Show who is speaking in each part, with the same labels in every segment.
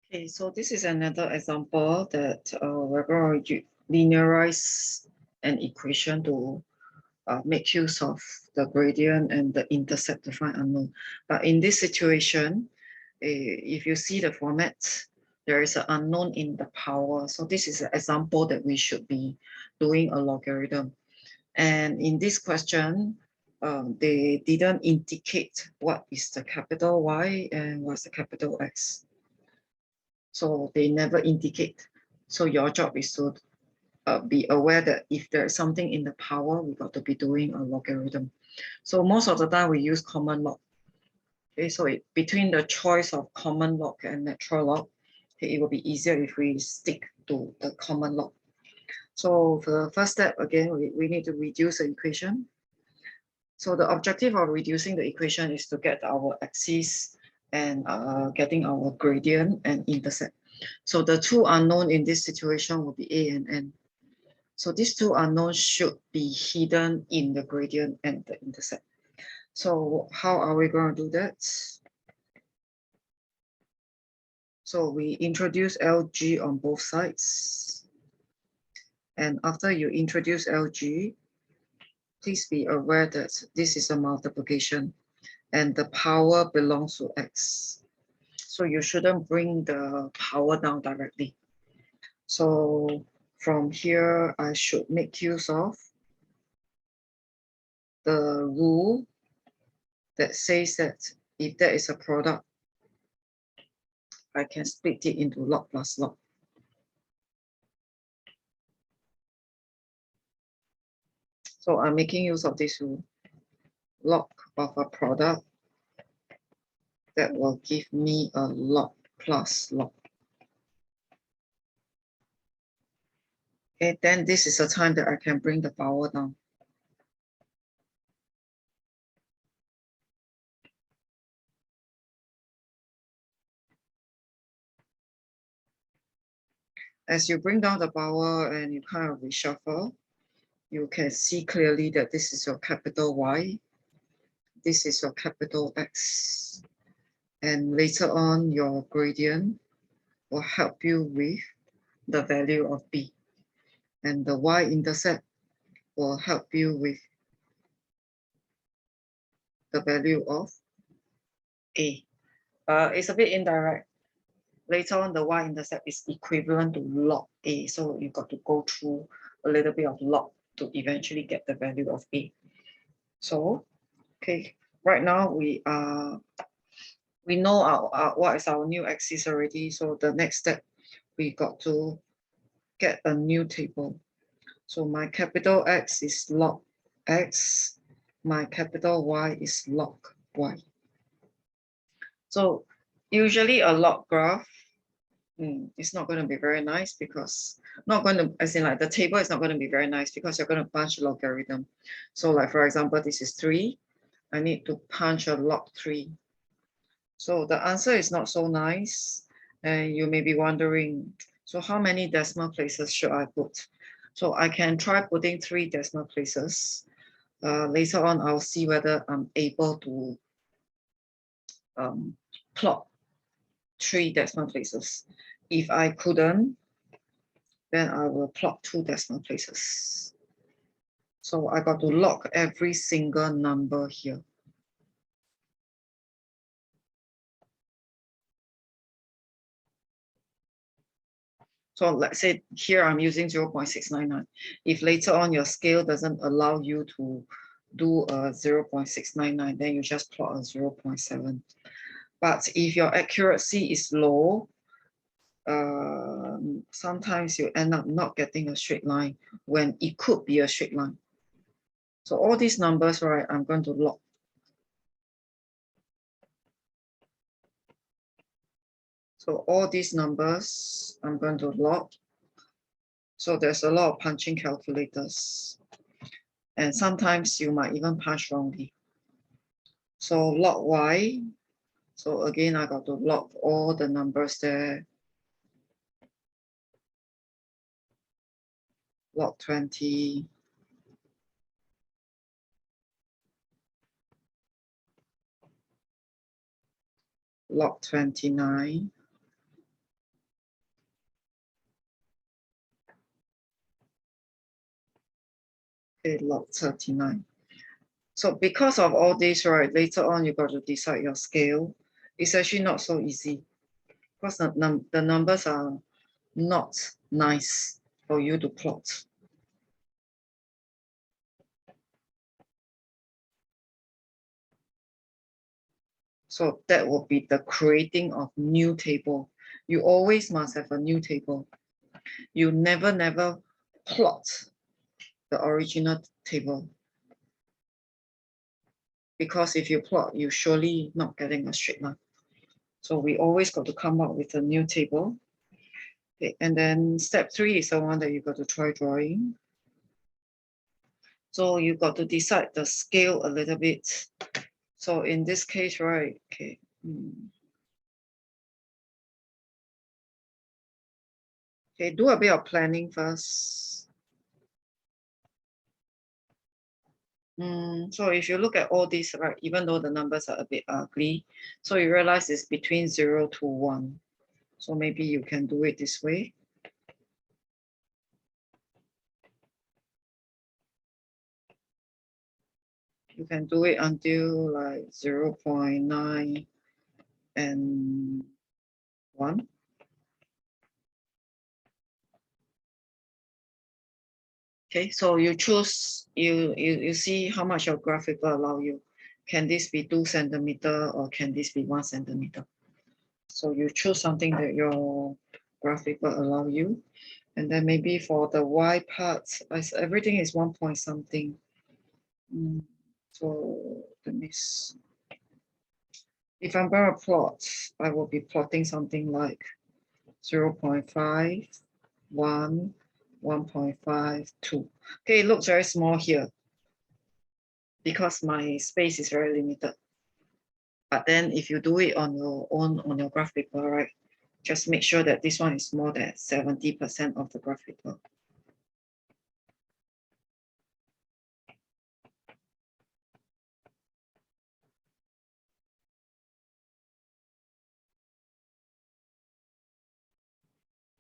Speaker 1: Okay, so this is another example that we're going to linearize an equation to make use of the gradient and the intercept to find unknown. But in this situation, if you see the format, there is an unknown in the power. So this is an example that we should be doing a logarithm. And in this question, they didn't indicate what is the capital Y and what's the capital X. So they never indicate. So your job is to be aware that if there is something in the power, we got to be doing a logarithm. So most of the time we use common log. Okay, so between the choice of common log and natural log, okay, it will be easier if we stick to the common log. So for the first step, again, we need to reduce the equation. So the objective of reducing the equation is to get our axis and getting our gradient and intercept. So the two unknown in this situation will be A and N. So these two unknowns should be hidden in the gradient and the intercept. So how are we going to do that? So we introduce LG on both sides. And after you introduce LG, please be aware that this is a multiplication and the power belongs to X. So you shouldn't bring the power down directly. So from here, I should make use of the rule that says that if there is a product, I can split it into log plus log. So I'm making use of this rule. Log of a product that will give me a log plus log. Okay, then this is the time that I can bring the power down. As you bring down the power and you kind of reshuffle, you can see clearly that this is your capital Y, this is your capital X, and later on your gradient will help you with the value of B, and the Y-intercept will help you with the value of A. It's a bit indirect. Later on, the Y-intercept is equivalent to log A, so you got to go through a little bit of log to eventually get the value of A. So, okay, right now we know what is our new axis already. So the next step, we got to get a new table. So my capital X is log X, my capital Y is log Y. So usually a log graph, it's not going to be very nice because as in like the table is not going to be very nice because you're going to punch a logarithm. So like for example, this is 3. I need to punch a log 3. So the answer is not so nice. And you may be wondering, so how many decimal places should I put? So I can try putting 3 decimal places. Later on, I'll see whether I'm able to plot 3 decimal places. If I couldn't, then I will plot 2 decimal places. So I got to log every single number here. So let's say here I'm using 0.699. If later on your scale doesn't allow you to do a 0.699, then you just plot a 0.7. But if your accuracy is low, sometimes you end up not getting a straight line when it could be a straight line. So all these numbers, right, I'm going to log. So all these numbers, I'm going to log. So there's a lot of punching calculators. And sometimes you might even punch wrongly. So log Y. So again, I got to log all the numbers there. Log 20. Log 29. Okay, log 39. So because of all this, right, later on you got to decide your scale. It's actually not so easy because the numbers are not nice for you to plot. So that will be the creating of new table. You always must have a new table. You never plot the original table. Because if you plot, you're surely not getting a straight line. So we always got to come up with a new table. Okay, and then step 3 is the one that you got to try drawing. So you got to decide the scale a little bit. So in this case, right, okay. Okay, do a bit of planning first. So if you look at all these, right, even though the numbers are a bit ugly, so you realize it's between 0 to 1. So maybe you can do it this way. You can do it until like 0.9 and 1. Okay, so you choose, you see how much your graphic will allow you. Can this be 2 centimeter or can this be 1 centimeter? So you choose something that your graphic will allow you. And then maybe for the Y part, everything is 1 point something. So that means if I'm going to plot, I will be plotting something like 0.5, 1, 1.5, 2. Okay, it looks very small here because my space is very limited. But then if you do it on your own, on your graph paper, right, just make sure that this one is more than 70% of the graph paper.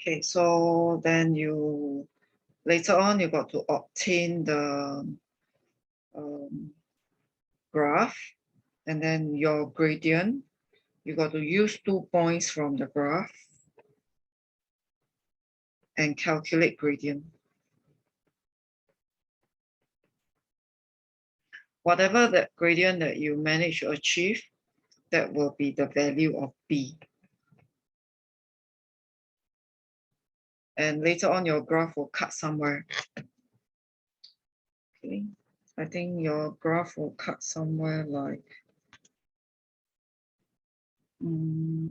Speaker 1: Okay, so then you, later on, you got to obtain the graph and then your gradient. You got to use 2 points from the graph and calculate gradient. Whatever the gradient that you manage to achieve, that will be the value of B. And later on, your graph will cut somewhere. Okay, I think your graph will cut somewhere like it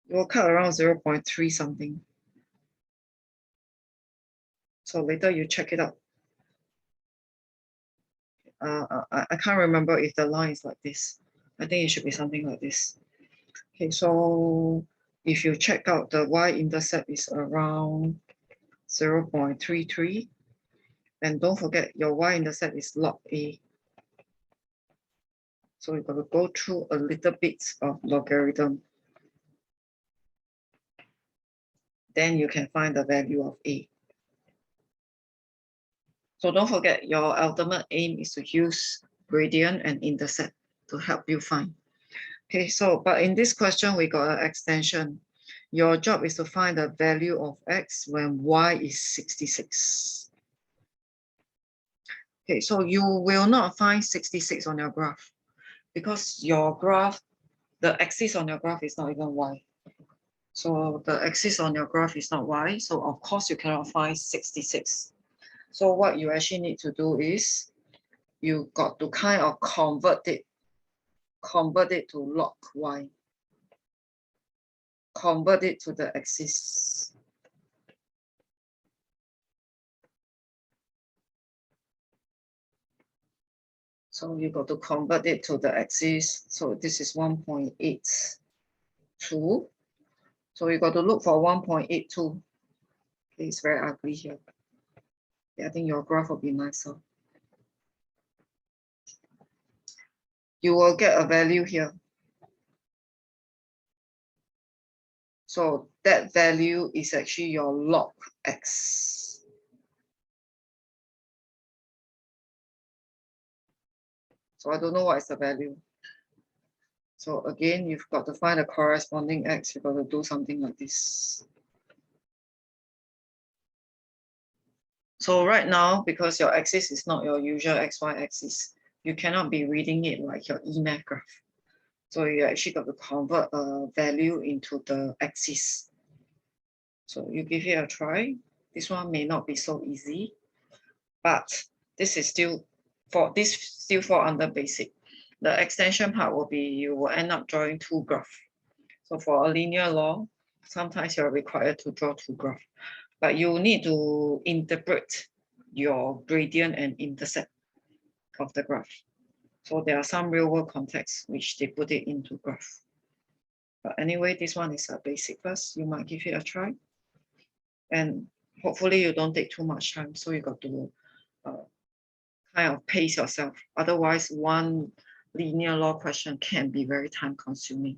Speaker 1: will cut around 0.3 something. So later you check it out. I can't remember if the line is like this. I think it should be something like this. Okay, so if you check out the y-intercept is around 0.33, and don't forget your y-intercept is log A. So you've got to go through a little bit of logarithm. Then you can find the value of A. So don't forget your ultimate aim is to use gradient and intercept to help you find. Okay, so but in this question, we got an extension. Your job is to find the value of x when y is 66. Okay, so you will not find 66 on your graph because your graph, the axis on your graph is not even y. So the axis on your graph is not y, so of course you cannot find 66. So what you actually need to do is you got to kind of convert it to log y. Convert it to the axis. So you got to convert it to the axis. So this is 1.82. So you got to look for 1.82. Okay, it's very ugly here. Yeah, I think your graph will be nicer. You will get a value here. So that value is actually your log x. So I don't know what is the value. So again, you've got to find the corresponding x. You've got to do something like this. So right now, because your axis is not your usual xy axis, you cannot be reading it like your EMATH graph. So you actually got to convert a value into the axis. So you give it a try. This one may not be so easy, but this is still fall under basic. The extension part will be you will end up drawing two graphs. So for a linear law, sometimes you're required to draw two graphs, but you need to interpret your gradient and intercept of the graph. So there are some real world contexts which they put it into graph. But anyway, this one is a basic first. You might give it a try. And hopefully you don't take too much time. So you got to kind of pace yourself. Otherwise, one linear law question can be very time consuming.